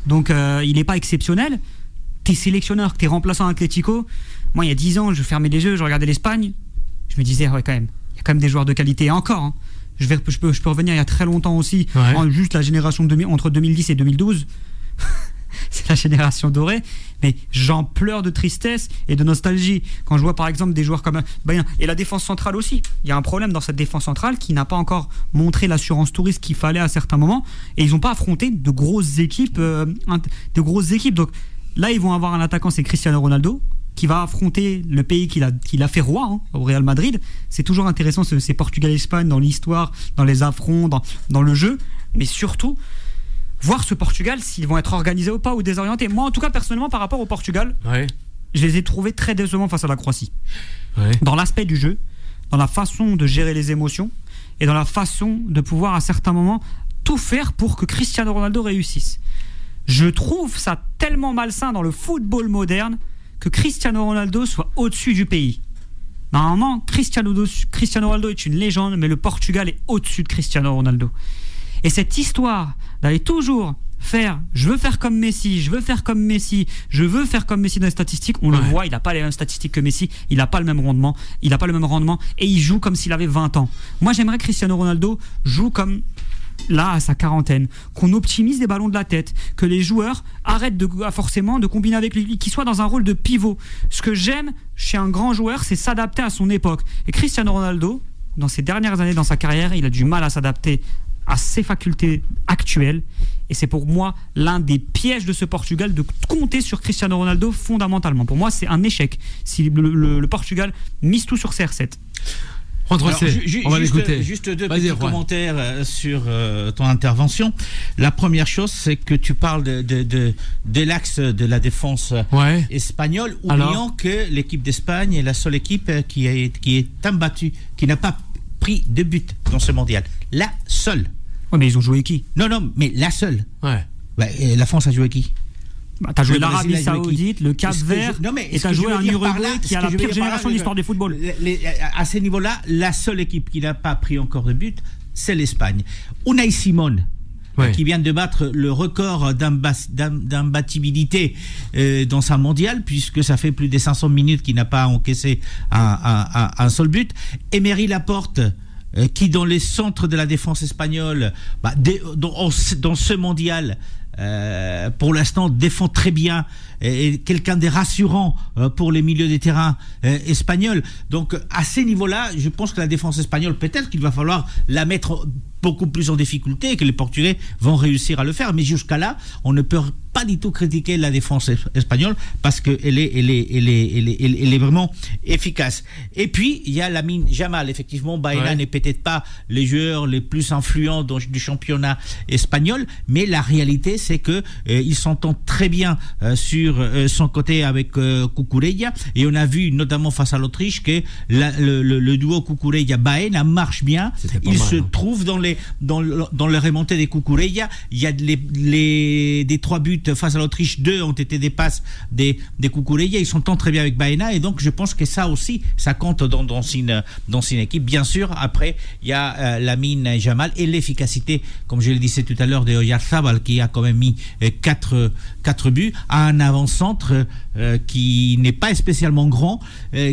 Donc, il n'est pas exceptionnel. T'es sélectionneur, t'es remplaçant à l'Atlético. Moi, il y a 10 ans, je fermais les yeux, je regardais l'Espagne. Je me disais, ouais, quand même, il y a quand même des joueurs de qualité. Et encore, hein. Je peux revenir il y a très longtemps aussi, juste la génération entre 2010 et 2012. C'est la génération dorée, mais j'en pleure de tristesse et de nostalgie quand je vois par exemple des joueurs comme Bayen. Et la défense centrale aussi, il y a un problème dans cette défense centrale qui n'a pas encore montré l'assurance touriste qu'il fallait à certains moments, et ils n'ont pas affronté de grosses équipes, donc là ils vont avoir un attaquant, c'est Cristiano Ronaldo, qui va affronter le pays qu'il a fait roi, hein, au Real Madrid. C'est toujours intéressant ces Portugal-Espagne dans l'histoire, dans les affronts, dans le jeu, mais surtout voir ce Portugal, s'ils vont être organisés ou pas, ou désorientés. Moi, en tout cas, personnellement, par rapport au Portugal, je les ai trouvés très décevants face à la Croatie. Dans l'aspect du jeu, dans la façon de gérer les émotions, et dans la façon de pouvoir, à certains moments, tout faire pour que Cristiano Ronaldo réussisse. Je trouve ça tellement malsain dans le football moderne que Cristiano Ronaldo soit au-dessus du pays. Normalement, Cristiano Ronaldo est une légende, mais le Portugal est au-dessus de Cristiano Ronaldo. Et cette histoire d'aller toujours faire je veux faire comme Messi dans les statistiques, on le voit, il n'a pas les mêmes statistiques que Messi, il n'a pas le même rendement, et il joue comme s'il avait 20 ans. Moi, j'aimerais que Cristiano Ronaldo joue comme là à sa quarantaine, qu'on optimise les ballons de la tête, que les joueurs arrêtent forcément de combiner avec lui, qu'il soit dans un rôle de pivot. Ce que j'aime chez un grand joueur, c'est s'adapter à son époque. Et Cristiano Ronaldo, dans ces dernières années dans sa carrière, il a du mal à s'adapter à ses facultés actuelles, et c'est pour moi l'un des pièges de ce Portugal de compter sur Cristiano Ronaldo fondamentalement. Pour moi, c'est un échec si le Portugal mise tout sur CR7. On va l'écouter. Juste deux petits commentaires sur ton intervention. La première chose, c'est que tu parles de l'axe de la défense espagnole, oubliant que l'équipe d'Espagne est la seule équipe qui est imbattue, qui n'a pas pris de but dans ce mondial. La seule. Ouais, mais ils ont joué qui? Non, mais la seule. Ouais. La France a joué qui? T'as joué Le Brésil l'Arabie a joué Saoudite, le Cap-Vert, et t'as joué un Uruguay qui a la pire génération de l'histoire du football. À ce niveau-là, la seule équipe qui n'a pas pris encore de but, c'est l'Espagne. Unai Simon, qui vient de battre le record d'imbattabilité dans un mondial, puisque ça fait plus de 500 minutes qu'il n'a pas encaissé un seul but. Emery Laporte, qui dans les centres de la défense espagnole, dans ce mondial, pour l'instant défend très bien, et quelqu'un de rassurant pour les milieux des terrains espagnols. Donc à ces niveaux-là, je pense que la défense espagnole, peut-être qu'il va falloir la mettre beaucoup plus en difficulté et que les Portugais vont réussir à le faire. Mais jusqu'à là, on ne peut pas du tout critiquer la défense espagnole parce qu'elle est vraiment efficace. Et puis, il y a Lamine Yamal. Effectivement, Baena n'est peut-être pas les joueurs les plus influents du championnat espagnol, mais la réalité, c'est que il s'entend très bien sur son côté avec Cucurella. Et on a vu, notamment face à l'Autriche, que le duo Cucurella-Baena marche bien. Il se trouve dans les remontées des Cucurella. Il y a des 3 buts face à l'Autriche, 2 ont été des passes des Cucurella. Ils s'entendent très bien avec Baena, et donc je pense que ça aussi, ça compte dans une équipe. Bien sûr, après, il y a Lamine Yamal et l'efficacité, comme je le disais tout à l'heure, de Oyarzabal, qui a quand même mis 4 buts à un avant-centre qui n'est pas spécialement grand,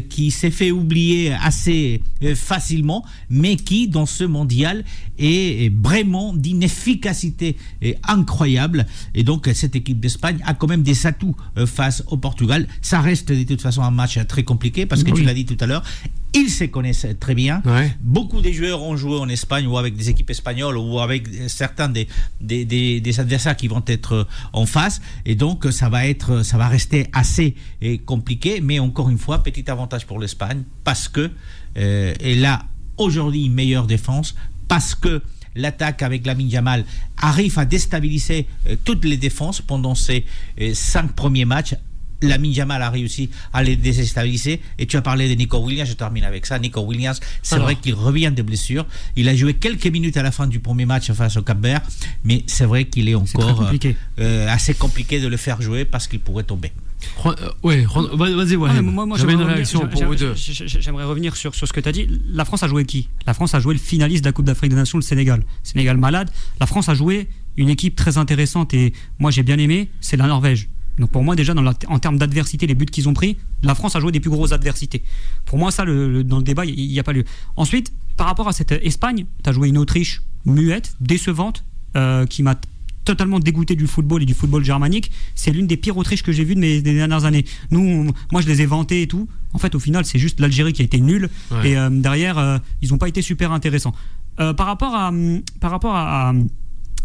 qui s'est fait oublier assez facilement, mais qui, dans ce mondial, est vraiment d'une efficacité incroyable. Et donc, cette équipe d'Espagne a quand même des atouts face au Portugal. Ça reste de toute façon un match très compliqué, parce que tu l'as dit tout à l'heure, ils se connaissent très bien. Beaucoup des joueurs ont joué en Espagne ou avec des équipes espagnoles ou avec certains des adversaires qui vont être en face, et donc ça va rester assez compliqué. Mais encore une fois, petit avantage pour l'Espagne, parce que elle a aujourd'hui une meilleure défense, parce que l'attaque avec Lamine Yamal arrive à déstabiliser toutes les défenses pendant ces 5 premiers matchs. Lamine Yamal a réussi à les déstabiliser. Et tu as parlé de Nico Williams, je termine avec ça. Nico Williams, c'est vrai qu'il revient de blessure. Il a joué quelques minutes à la fin du premier match face au Cap-Vert, mais c'est vrai qu'il est encore assez compliqué de le faire jouer parce qu'il pourrait tomber. Vas-y, moi j'avais une réaction pour vous deux. J'aimerais revenir sur ce que tu as dit. La France a joué qui? La France a joué le finaliste de la Coupe d'Afrique des Nations, le Sénégal. Sénégal malade. La France a joué une équipe très intéressante, et moi j'ai bien aimé, c'est la Norvège. Donc pour moi déjà, en termes d'adversité, les buts qu'ils ont pris, la France a joué des plus grosses adversités. Pour moi ça, dans le débat, il n'y a pas lieu. Ensuite, par rapport à cette Espagne, tu as joué une Autriche muette, décevante, qui m'a totalement dégoûté du football et du football germanique. C'est l'une des pires Autriches que j'ai vues des dernières années. Moi je les ai vantés et tout. En fait, au final, c'est juste l'Algérie qui a été nulle. Et derrière, ils n'ont pas été super intéressants. Par rapport à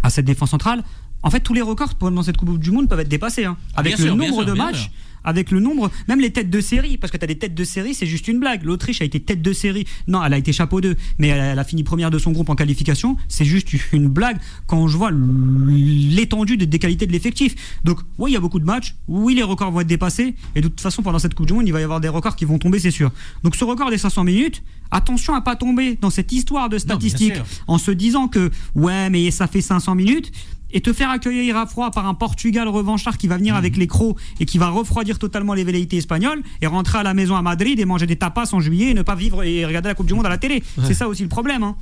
cette défense centrale, en fait, tous les records pendant cette Coupe du Monde peuvent être dépassés. Avec le nombre de matchs, avec le nombre, même les têtes de série, parce que tu as des têtes de série, c'est juste une blague. L'Autriche a été tête de série. Non, elle a été chapeau 2, mais elle a fini première de son groupe en qualification. C'est juste une blague quand je vois l'étendue des qualités de l'effectif. Donc, oui, il y a beaucoup de matchs. Oui, les records vont être dépassés. Et de toute façon, pendant cette Coupe du Monde, il va y avoir des records qui vont tomber, c'est sûr. Donc, ce record des 500 minutes, attention à pas tomber dans cette histoire de statistiques en se disant que, ouais, mais ça fait 500 minutes. Et te faire accueillir à froid par un Portugal revanchard qui va venir avec les crocs et qui va refroidir totalement les velléités espagnoles, et rentrer à la maison à Madrid et manger des tapas en juillet et ne pas vivre et regarder la Coupe du Monde à la télé. C'est ça aussi le problème. Non,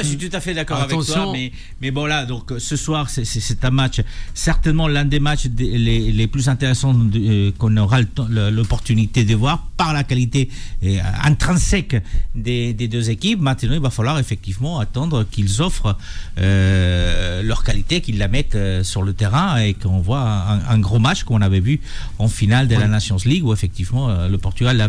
je suis tout à fait d'accord avec toi, mais bon là, donc ce soir c'est un match, certainement l'un des matchs les plus intéressants qu'on aura l'opportunité de voir par la qualité intrinsèque des deux équipes. Maintenant, il va falloir effectivement attendre qu'ils offrent leur qualité, qu'ils la mettent sur le terrain et qu'on voit un gros match qu'on avait vu en finale de la Nations League, où effectivement le Portugal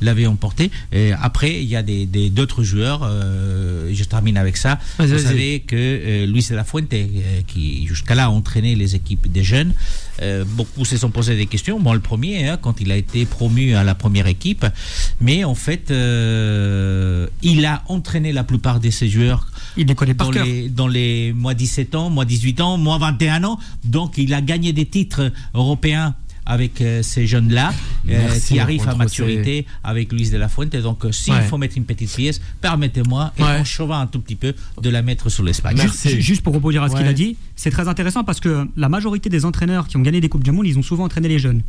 l'avait emporté. Et après, il y a d'autres joueurs, je termine avec ça. Vous savez que Luis de la Fuente, qui jusqu'à là a entraîné les équipes des jeunes, beaucoup se sont posé des questions. Moi, le premier, quand il a été promu à la première équipe, mais en fait, il a entraîné la plupart de ses joueurs. Il les connaît par cœur. Dans les mois 17 ans, mois 18 ans, mois 21 ans. Donc, il a gagné des titres européens avec ces jeunes-là Merci, qui arrivent à Juan José. maturité avec Luis de la Fuente. Donc, s'il faut mettre une petite pièce, permettez-moi, et en chauvin un tout petit peu, de la mettre sur l'Espagne. Juste pour rebondir à ce qu'il a dit, c'est très intéressant parce que la majorité des entraîneurs qui ont gagné des Coupes du Monde, ils ont souvent entraîné les jeunes.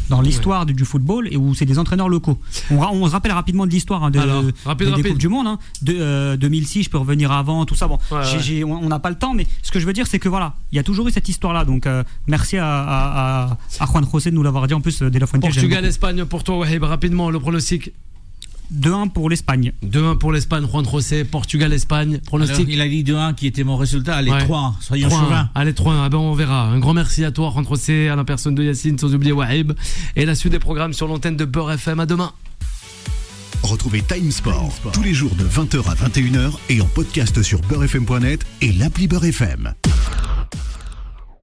Dans l'histoire du football, et où c'est des entraîneurs locaux. On se rappelle rapidement de l'histoire des Coupes du Monde. 2006, je peux revenir avant, tout ça. Bon, on n'a pas le temps, mais ce que je veux dire, c'est que voilà, il y a toujours eu cette histoire-là. Donc, merci à Juan José de nous l'avoir dit en plus de la Fuente. Portugal-Espagne pour toi, Wahib, rapidement, le pronostic. 2-1 pour l'Espagne. 2-1 pour l'Espagne, Juan José, Portugal-Espagne, pronostic. Alors, il a dit 2-1 qui était mon résultat, allez 3-1, soyons chauvins. Allez 3-1, on verra. Un grand merci à toi, Juan José, à la personne de Yacine, sans oublier Wahib. Et la suite des programmes sur l'antenne de Beurre FM, à demain. Retrouvez Time Sport tous les jours de 20h à 21h et en podcast sur beurrefm.net et l'appli Beurre FM.